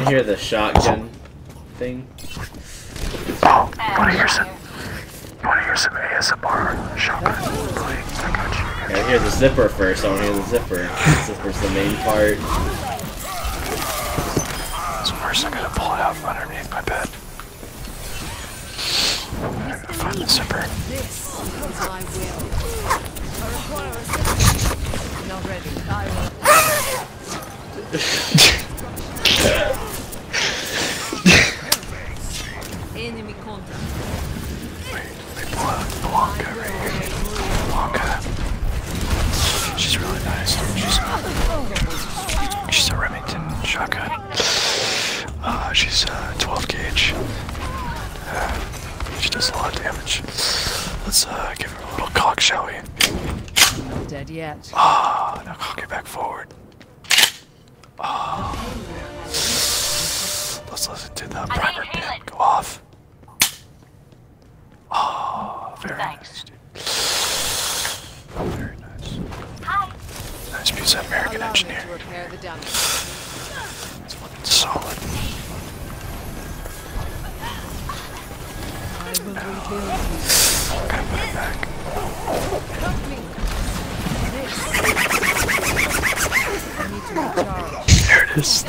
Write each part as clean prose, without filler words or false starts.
Hear the shotgun thing? Oh, you wanna hear some ASMR shotgun playing? I got you. I hear the zipper first. I want to hear the zipper. The zipper's the main part. So first I gotta pull it out from underneath my bed. I gotta find the zipper. Enemy contact. Wait, pull out Blanca right here. Blanca. She's really nice. She's a Remington shotgun. She's 12 gauge. She does a lot of damage. Let's give her a little cock, shall we? Not dead yet. Ah, now cock it back forward. Oh, man. Let's listen to the primer pin go off. Oh, very nice, dude. Very nice. Nice piece of American engineering. It's fucking solid. Now, gotta put it back. There it is.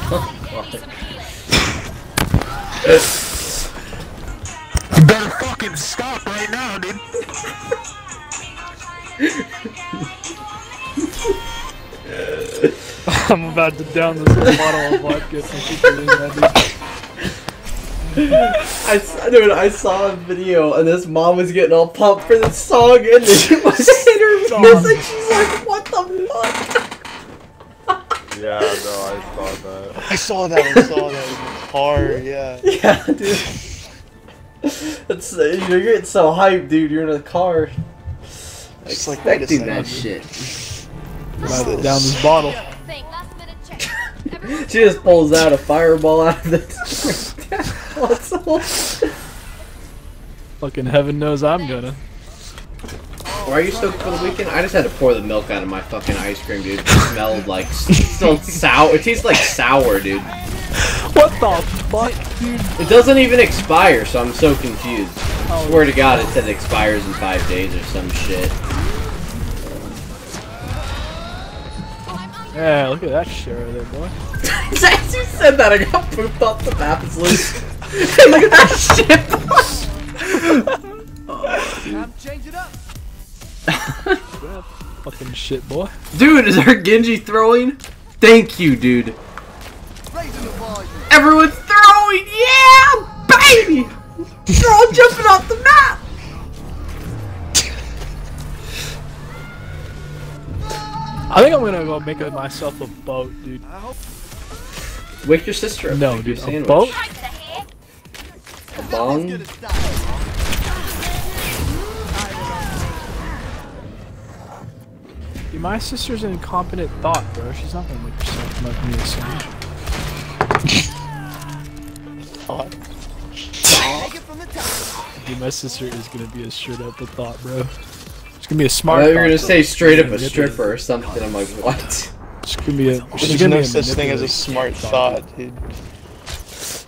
You better fucking stop right now, dude. I'm about to down this bottle of vodka. Dude, I saw a video and this mom was getting all pumped for this song and then it was in her face and she's like, what the fuck? Yeah, no, I saw that. I saw that in the car, yeah. Yeah, dude. It's, you're getting so hyped, dude. You're in a car. Just like, Expecting that shit. About to down this bottle. She just pulls out a fireball out of the console. Fucking heaven knows I'm gonna. Why are you stoked for the weekend? I just had to pour the milk out of my fucking ice cream, dude. It smelled like still sour. It tastes like sour, dude. What the fuck, dude? It doesn't even expire, so I'm so confused. Oh, Swear to God, it said it expires in 5 days or some shit. Yeah, look at that shit right there, boy. As you said that, I got pooped off the map. It's loose. Hey, look at that shit, Time to change it up. Fucking shit, boy. Dude, is there Genji throwing? Thank you, dude. Everyone's throwing! Yeah! Baby! They're all jumping off the map! I think I'm gonna go make myself a boat, dude. Wake your sister up. No, make dude, your a sandwich. boat? A bong? Dude, my sister's an incompetent thought, bro. She's not gonna make herself me a sandwich. Thought. Dude, my sister is gonna be a straight up a thought, bro. She's gonna be a smart. I thought you were gonna say straight up a stripper or something. I'm like, what? She's gonna be a. There's no such thing as a smart thought, dude.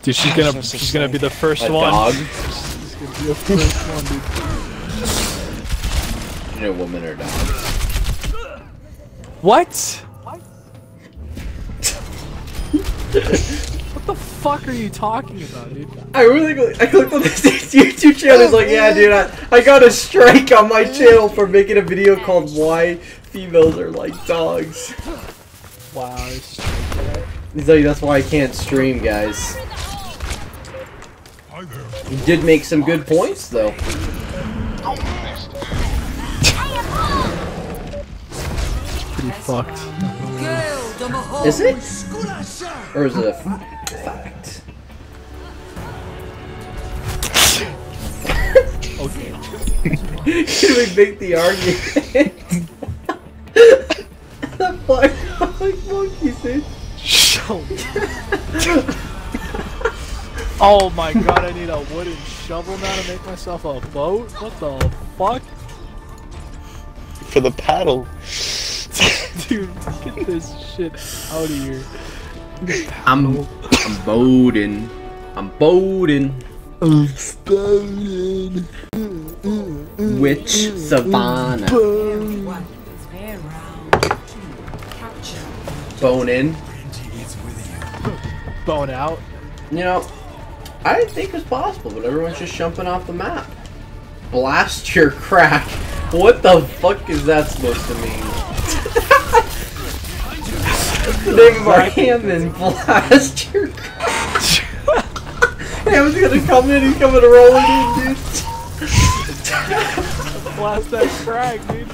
Dude, she's gonna be the first A one. dog? She's gonna be the first one, dude. You know, woman or dog? What? What the fuck are you talking about, dude? I clicked on this YouTube channel. It's like, yeah, dude, I got a strike on my channel for making a video called "Why Females Are Like Dogs." Wow, He's like, that's why I can't stream, guys. He did make some good points, though. pretty fucked. Is it? Or is it a fact? Okay. Can we make the argument? The black monkeys, dude. Oh my god, I need a wooden shovel now to make myself a boat? What the fuck? For the paddle. Dude, get this shit out of here. I'm boating. I'm boating. Which savannah? Bone in. Bone out. You know, I didn't think it was possible, but everyone's just jumping off the map. Blast your crack. What the fuck is that supposed to mean? That's the name of our Hammond. Blast your crack. Hammond's gonna come in, he's coming to roll it in, dude. Blast that crack, dude.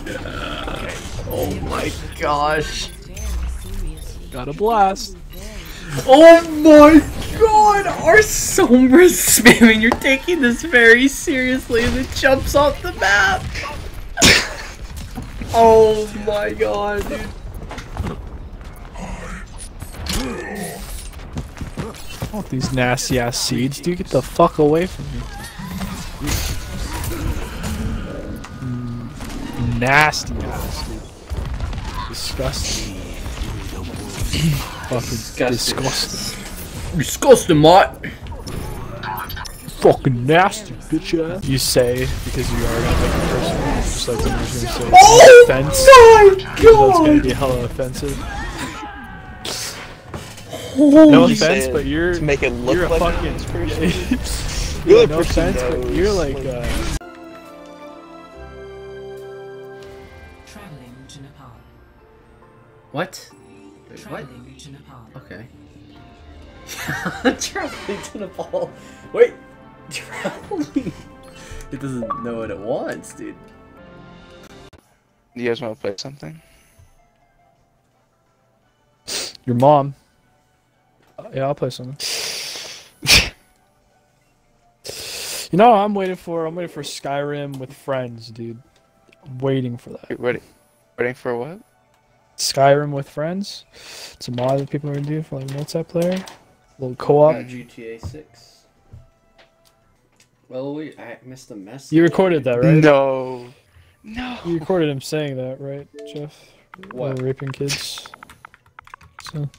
Oh my gosh. Got a blast. Oh my god! Our Sombra's spamming. You're taking this very seriously and it jumps off the map. Oh my god, dude. Oh, these nasty ass seeds, dude. Get the fuck away from me. Nasty ass, dude. Disgusting. Fucking disgusting. Disgusting, mate. Fucking nasty, bitch ass. You say because you are not like a person. Just like when you're gonna say Oh offense. my That's gonna god! be hella offensive. Holy No You offense, say but you're to make it look you're a like fucking this person. yeah, The no person offense, but knows, you're like Traveling to Nepal. What? Wait, what? Traveling to Nepal. Okay. Traveling to Nepal. Wait. Traveling. It doesn't know what it wants, dude. You guys want to play something? your mom. Yeah, I'll play something. You know, I'm waiting for Skyrim with friends, dude. I'm waiting for that. Wait, waiting for what? Skyrim with friends. It's a mod that people are gonna do for like multiplayer, a little co-op. GTA 6. Well, I missed a message. You recorded that, right? No. No. You recorded him saying that, right, Jeff? What? Or raping kids. So,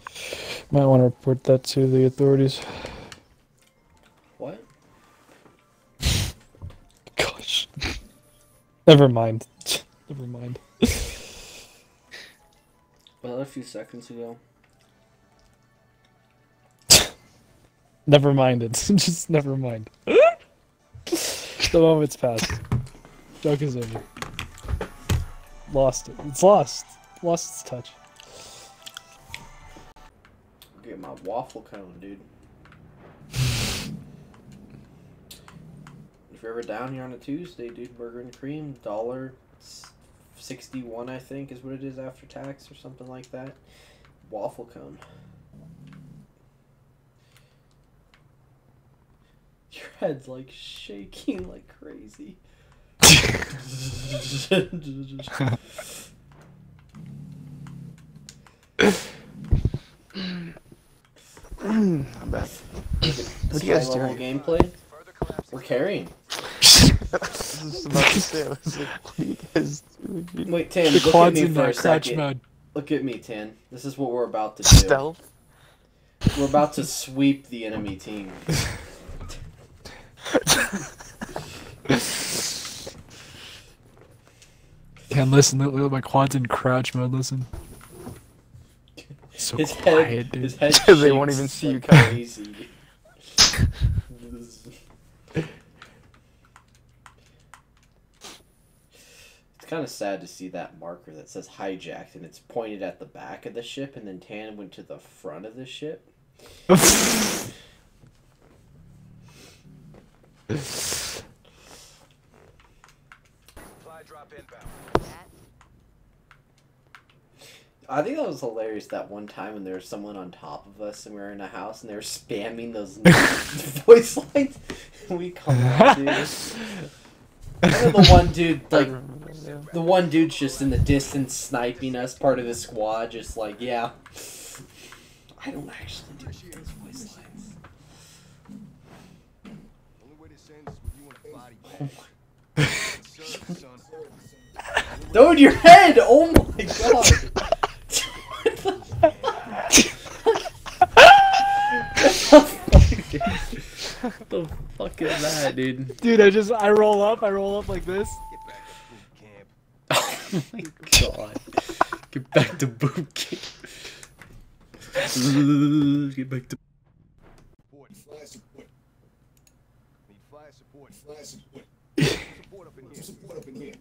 might want to report that to the authorities. What? Gosh. Never mind. Never mind. Well, a few seconds ago. Never mind it. Just never mind. The moment's passed. Joke is over. Lost it. It's lost. Lost its touch. Get my waffle cone, dude. If you're ever down here on a Tuesday, dude, burger and cream, $1.61 I think is what it is after tax or something like that. Waffle cone. Your head's like shaking like crazy. I'm back. What are you guys doing? Gameplay? We're carrying. I was just about to say, I was like, what are you guys doing? Wait, Tan, The look at quads me in for a that clutch second. mode. Look at me, Tan. This is what we're about to do. Stealth? We're about to sweep the enemy team. Can't listen. Look at my quads in crouch mode. Listen. So His quiet, head, dude. his head They won't shakes even see you like coming. crazy. It's kind of sad to see that marker that says hijacked and it's pointed at the back of the ship and then Tan went to the front of the ship. I think that was hilarious that one time when there was someone on top of us and we were in a house and they were spamming those voice lines and we come out, dude. And then the one dude, like, the one dude's just in the distance sniping us, part of the squad, just like, yeah. I don't actually do those voice lines. Oh dude, your head! Oh my god! The fuck is that, dude? Dude, I roll up like this. Oh my god. Get back to boot camp. Get back to. Fly support. Need fire support. Fire support. Support up in here.